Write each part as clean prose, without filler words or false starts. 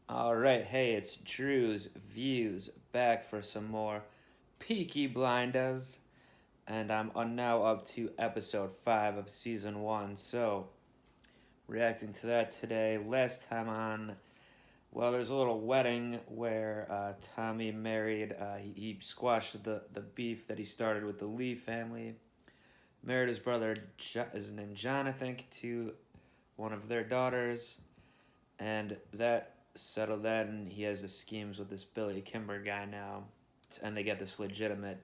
Alright, hey, it's Drewz Viewz back for some more Peaky Blinders. And I'm now up to episode 5 of season 1. So, reacting to that today. Last time on, well, there's a little wedding where Tommy married, he squashed the beef that he started with the Lee family. Married his brother, his name John, I think, to one of their daughters. And that settled that, and he has the schemes with this Billy Kimber guy now, and they get this legitimate,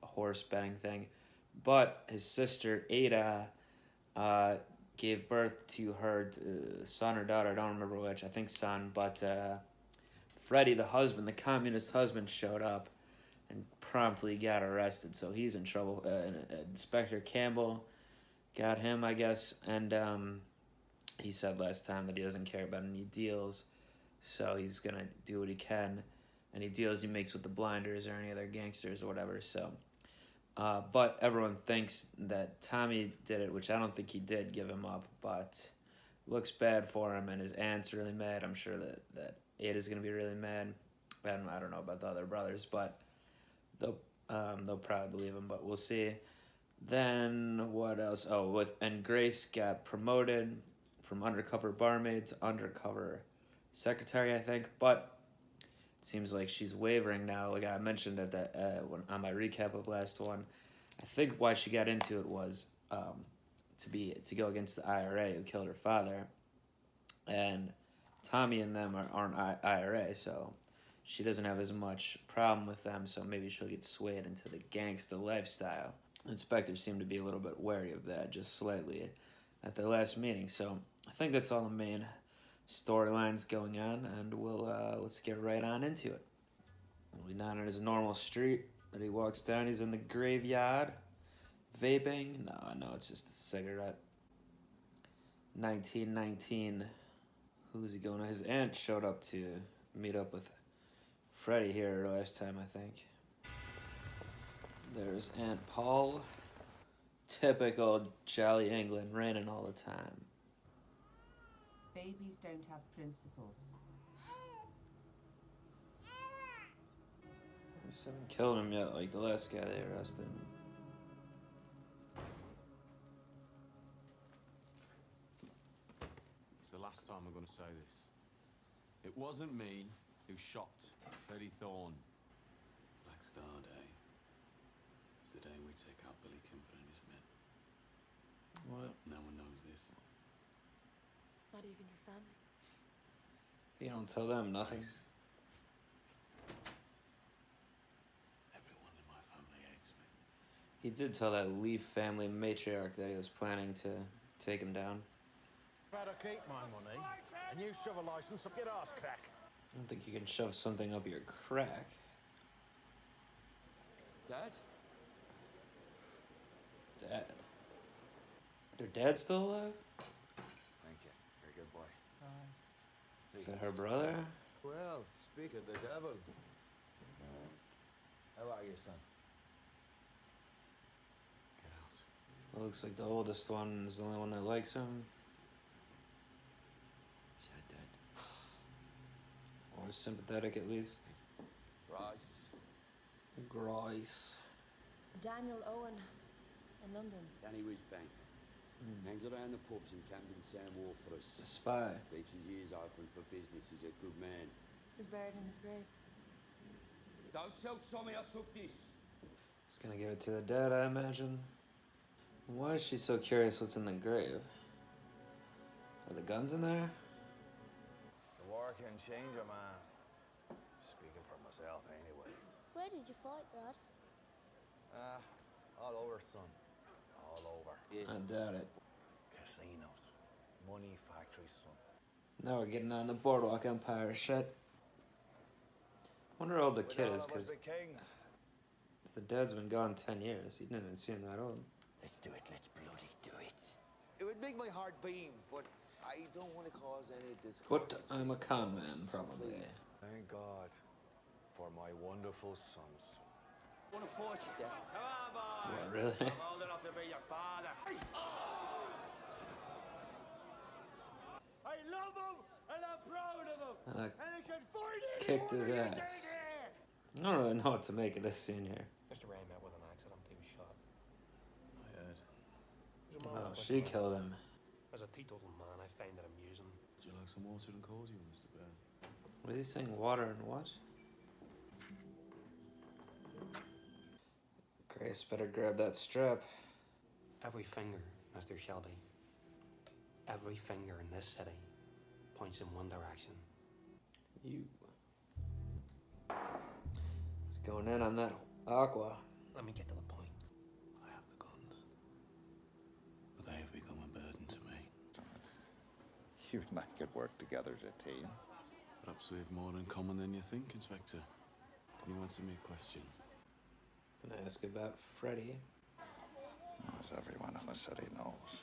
horse betting thing. But his sister Ada gave birth to her son or daughter. I don't remember which. I think son. But Freddie, the husband, the communist husband, showed up and promptly got arrested. So he's in trouble. Inspector Campbell got him, I guess, and he said last time that he doesn't care about any deals, so he's gonna do what he can. Any deals he makes with the Blinders or any other gangsters or whatever. So, but everyone thinks that Tommy did it, which I don't think he did give him up, but looks bad for him, and his aunt's really mad. I'm sure that Ada's gonna be really mad. And I don't know about the other brothers, but they'll probably believe him, but we'll see. Then what else? Oh, and Grace got promoted from undercover barmaid to undercover secretary, I think. But it seems like she's wavering now. Like I mentioned at that on my recap of last one, I think why she got into it was to go against the IRA who killed her father, and Tommy and them aren't IRA, so she doesn't have as much problem with them. So maybe she'll get swayed into the gangsta lifestyle. Inspector seemed to be a little bit wary of that, just slightly, at the last meeting. So I think that's all the main storylines going on, and let's get right on into it. We're not on his normal street that he walks down. He's in the graveyard, vaping. No, I know it's just a cigarette. 1919. Who's he going to? His aunt showed up to meet up with Freddie here last time, I think. There's Aunt Paul. Typical jolly England, raining all the time. Babies don't have principles. They haven't killed him yet, like the last guy they arrested. It's the last time I'm going to say this. It wasn't me who shot Freddie Thorne. Black Star Day. It's the day we take out Billy Kimber and his men. What? No one knows this. Not even your family. You don't tell them nothing. Nice. Everyone in my family hates me. He did tell that Lee family matriarch that he was planning to take him down. Better keep my money, and you shove a license up your arse crack. I don't think you can shove something up your crack. Dad? Dad. Their dad's still alive? Thank you. Very good boy. Is that her brother? Well, speak of the devil. How are you, son? Get out. Well, looks like the oldest one is the only one that likes him. Sad dad. Or sympathetic at least. Rice. Grice. Daniel Owen in London. Danny Wisbank. Hangs around the pubs in Camden Town Wharf for It's a us. spy. Keeps his ears open for business. He's a good man. Was buried in his grave. Don't tell Tommy I took this. He's gonna give it to the dad, I imagine. Why is she so curious what's in the grave? Are the guns in there? The war can change a man. Speaking for myself, anyways. Where did you fight, Dad? All over, son. All over. I doubt it. Casinos. Money factories, son. Now we're getting on the Boardwalk Empire shit. Wonder how old the kid is, because the dad's been gone 10 years. He didn't even seem that old. Let's do it. Let's bloody do it. It would make my heart beam, but I don't want to cause any discomfort. But I'm a con man, probably. Please. Thank God for my wonderful sons. I want to fight you, Dad. Come on, boy. What, really? I'm old enough to be your father. I love him, and I'm proud of him. And I And I said, find it. kicked his ass. I don't really know what to make of this scene here. Mr. Ray met with an accident. He was shot. I heard. He was a man Oh, with she money. killed him. As a teetotal man, I find it amusing. Would you like some water and cordial, Mr. Byrne? Was he saying water and what? Grace better grab that strap. Every finger, Mr. Shelby, every finger in this city points in one direction. You. He's going in on that aqua. Let me get to the point. I have the guns, but they have become a burden to me. You and I could work together as a team. Perhaps we have more in common than you think, Inspector. Can you answer me a question? Can I ask about Freddy? As everyone in the city knows,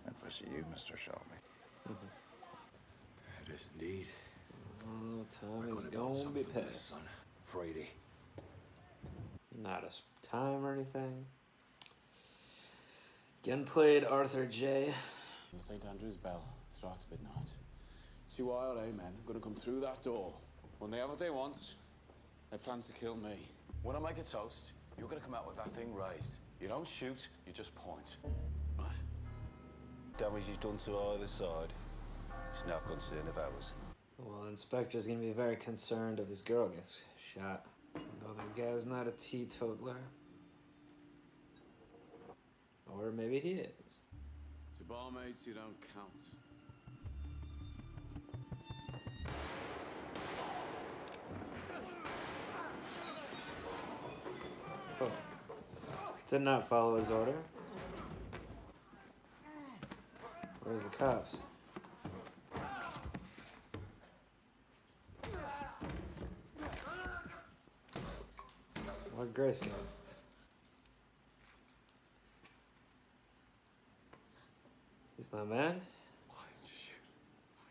it was you, Mr. Shelby. It is indeed. Oh, Tommy's Gonna build gonna be something with this, pissed. son. Friday. Not a time or anything. Again played Arthur J. The St. Andrew's bell strikes midnight. 2 IRA men are going to come through that door. When they have what they want, they plan to kill me. When I make a toast, you're gonna come out with that thing raised. You don't shoot, you just point. Right? Damage is done to either side. It's no concern of ours. Well, Inspector's gonna be very concerned if his girl gets shot. Though the guy's not a teetotaler. Or maybe he is. To barmaids, you don't count. Oh. Did not follow his order. Where's the cops? Where'd Grace go? He's not mad? Why did you shoot?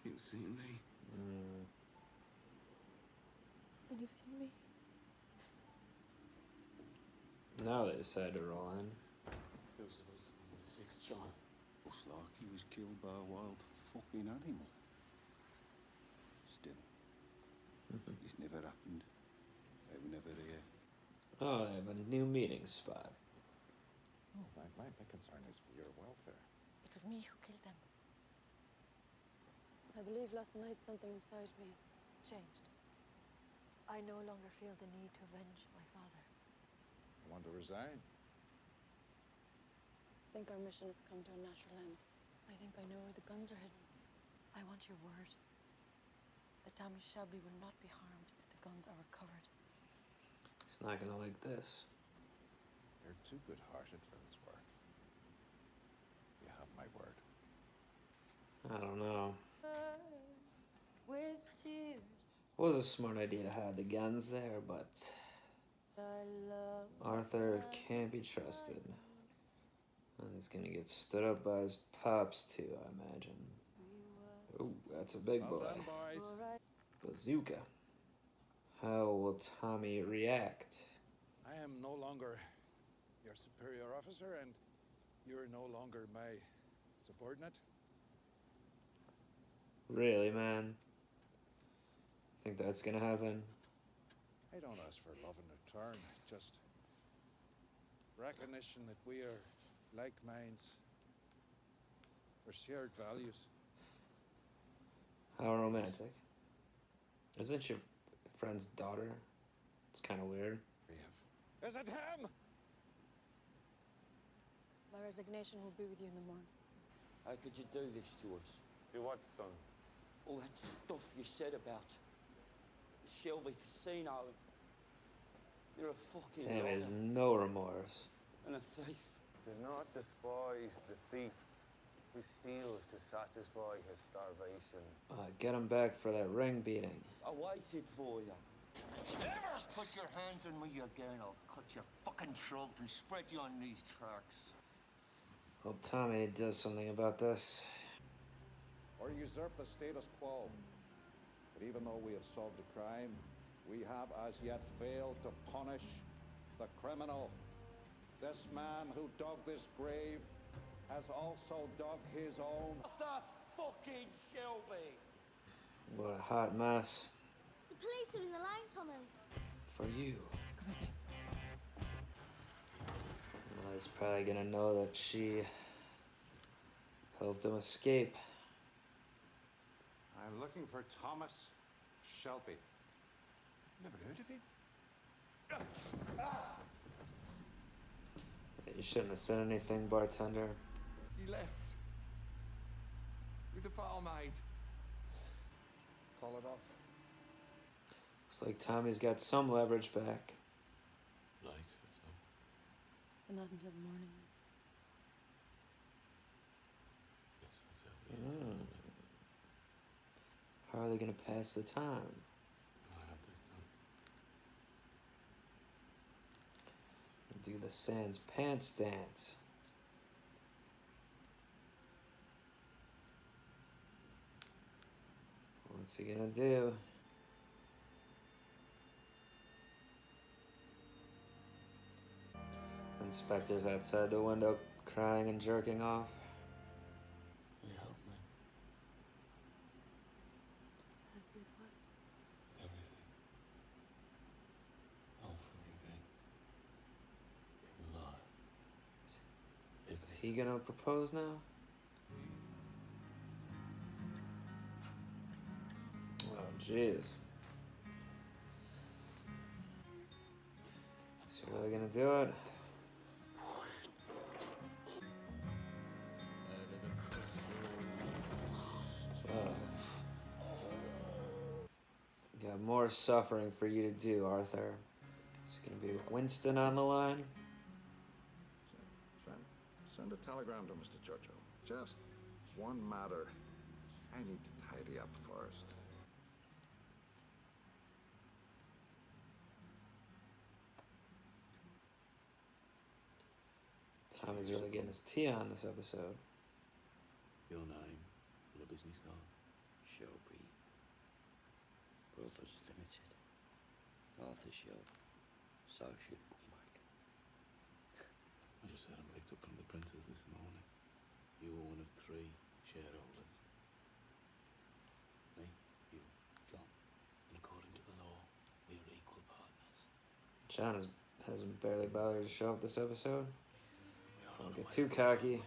You seen me? And you've seen me. Now they decide to roll in. It was supposed to be the 6th child. Looks like he was killed by a wild fucking animal. Still, it's never happened. I will never hear. Oh, they have a new meeting spot. Oh, my concern is for your welfare. It was me who killed them. I believe last night something inside me changed. I no longer feel the need to avenge my father. You want to resign? I think our mission has come to a natural end. I think I know where the guns are hidden. I want your word that Tommy Shelby will not be harmed if the guns are recovered. He's not gonna like this. You're too good-hearted for this work. You have my word. I don't know. With tears, It was a smart idea to hide the guns there, but I love Arthur can't be trusted. And he's gonna get stood up by his pops too, I imagine. Oh, that's a big Well boy. done, boys. Bazooka. How will Tommy react? I am no longer your superior officer, and you're no longer my subordinate. Really, man? Think that's gonna happen? I don't ask for love in return, just recognition that we are like minds. We're shared values. How romantic. Isn't your friend's daughter? It's kind of weird. We have. Is it him? My resignation will be with you in the morning. How could you do this to us? Do what, son? All that stuff you said about the Shelby Casino. You're a fucking Damn, he has liar no remorse. and a thief. Do not despise the thief who steals to satisfy his starvation. Get him back for that ring beating. I waited for you. Ever put your hands on me again, I'll cut your fucking throat and spread you on these tracks. Hope Tommy does something about this. Or usurp the status quo. But even though we have solved the crime, we have as yet failed to punish the criminal. This man who dug this grave has also dug his own. After fucking Shelby. What a hot mess. The police are in the line, Tommy. For you. Well, he's probably gonna know that she helped him escape. I'm looking for Thomas Shelby. Never heard of him. You shouldn't have said anything, bartender. He left. With the barmaid. Call it off. Looks like Tommy's got some leverage back. Right, that's all. But not until the morning. Yes, that's it. How are they gonna pass the time? I have this done. Do the Sans Pants dance. What's he gonna do? Inspector's outside the window crying and jerking off. Will you help me Help you with what? with everything? Whole fucking thing. Your life. Is he gonna propose now? Oh, jeez. Is he really gonna do it? Got more suffering for you to do, Arthur. It's gonna be Winston on the line. Send a telegram to Mr. Churchill. Just one matter. I need to tidy up first. Tommy's really getting his tea on this episode. Your name, your business card. Shelby Brothers Limited. Arthur Shelby, Associate Bookmaker. I just had them picked up from the printers this morning. You were one of 3 shareholders. Me, you, John. And according to the law, we are equal partners. John hasn't barely bothered to show up this episode. We are Don't on get the too way. cocky.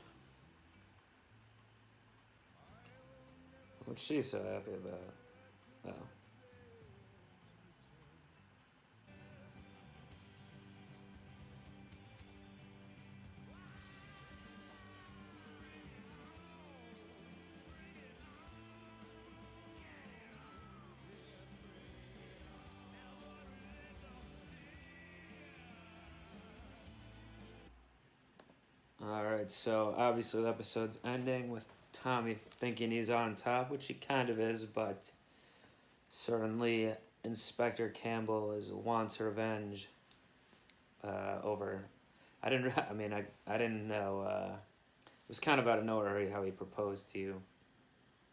What's she so happy about? Oh. Alright, so obviously the episode's ending with Tommy thinking he's on top, which he kind of is, but certainly Inspector Campbell wants revenge over. I didn't know. It was kind of out of nowhere how he proposed to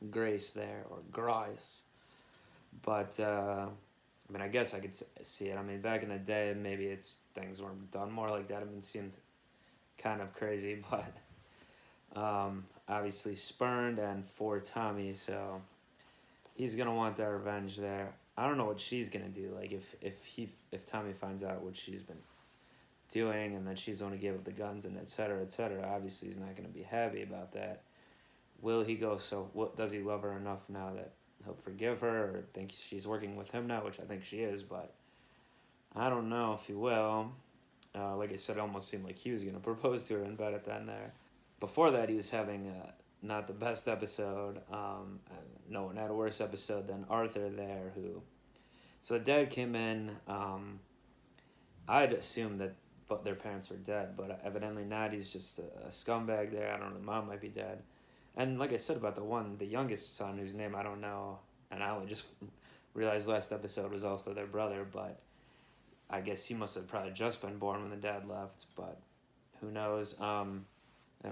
Grace there, or Grice. But I guess I could see it. I mean, back in the day, maybe things weren't done more like that. It seemed kind of crazy, but obviously spurned and for Tommy, so he's gonna want that revenge there. I don't know what she's gonna do. Like if Tommy finds out what she's been doing and that she's gonna give up the guns and etc. Obviously he's not gonna be happy about that. Will he go? So what does he love her enough now that he'll forgive her, or think she's working with him now, which I think she is, but I don't know if he will. Like I said, it almost seemed like he was going to propose to her in bed at the end there. Before that, he was having not the best episode. No one had a worse episode than Arthur there, who... So the dad came in. I'd assumed that their parents were dead, but evidently not. He's just a scumbag there. I don't know, the mom might be dead. And like I said about the youngest son, whose name I don't know, and I only just realized last episode was also their brother, but I guess he must have probably just been born when the dad left, but who knows. And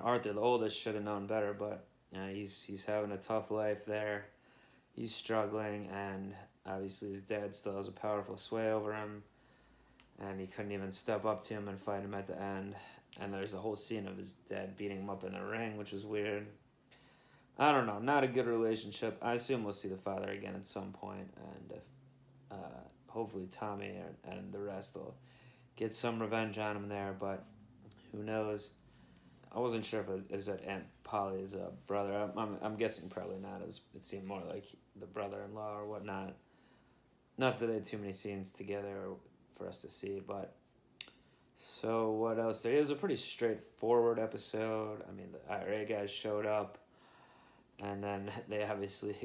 Arthur, the oldest, should have known better, but he's having a tough life there. He's struggling, and obviously his dad still has a powerful sway over him, and he couldn't even step up to him and fight him at the end. And there's a whole scene of his dad beating him up in the ring, which was weird. I don't know, not a good relationship. I assume we'll see the father again at some point, and hopefully Tommy and the rest will get some revenge on him there, but who knows. I wasn't sure if is that Aunt Polly's brother. I'm guessing probably not. It seemed more like the brother-in-law or whatnot. Not that they had too many scenes together for us to see, but... So what else? It was a pretty straightforward episode. I mean, the IRA guys showed up, and then they obviously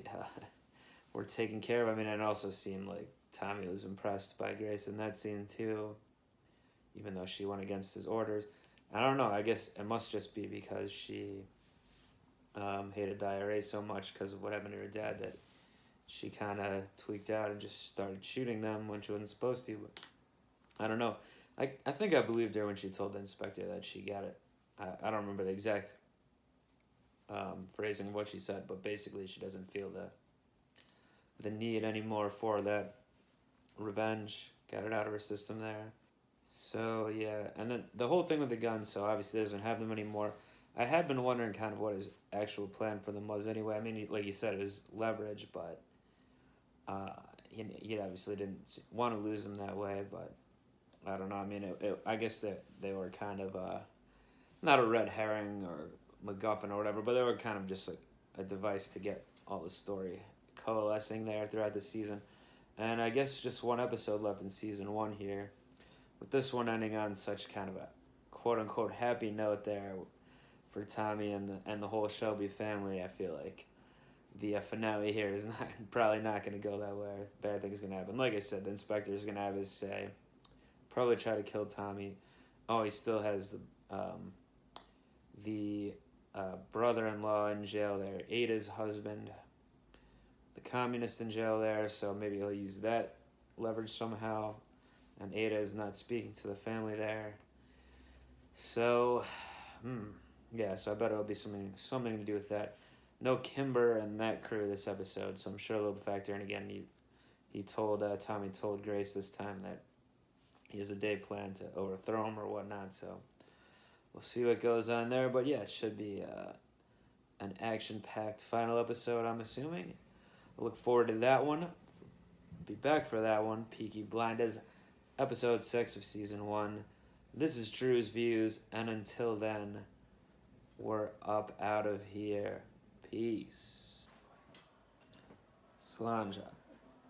were taken care of. I mean, it also seemed like Tommy was impressed by Grace in that scene too, even though she went against his orders. I don't know. I guess it must just be because she hated the IRA so much because of what happened to her dad that she kind of tweaked out and just started shooting them when she wasn't supposed to. But I don't know. I think I believed her when she told the inspector that she got it. I don't remember the exact phrasing of what she said, but basically she doesn't feel the need anymore for that revenge. Got it out of her system there. So, yeah. And then the whole thing with the gun, so obviously doesn't have them anymore. I had been wondering kind of what his actual plan for them was anyway. I mean, like you said, it was leverage, but he obviously didn't want to lose them that way, but... I don't know. I mean, I guess that they were kind of not a red herring or MacGuffin or whatever, but they were kind of just like a device to get all the story coalescing there throughout the season. And I guess just one episode left in season 1 here, with this one ending on such kind of a quote unquote happy note there for Tommy and the whole Shelby family. I feel like the finale here is probably not going to go that way. Bad things going to happen. Like I said, the inspector is going to have his say. Probably try to kill Tommy. Oh, he still has the brother-in-law in jail there. Ada's husband. The communist in jail there, so maybe he'll use that leverage somehow. And Ada is not speaking to the family there. So, yeah, so I bet it'll be something to do with that. No Kimber and that crew this episode, so I'm sure they'll factor in again. Tommy told Grace this time that he has a day plan to overthrow him or whatnot, so we'll see what goes on there. But yeah, it should be an action-packed final episode, I'm assuming. I look forward to that one. Be back for that one. Peaky Blinders, episode 6 of season 1. This is Drewz Viewz, and until then, we're up out of here. Peace. Slanja.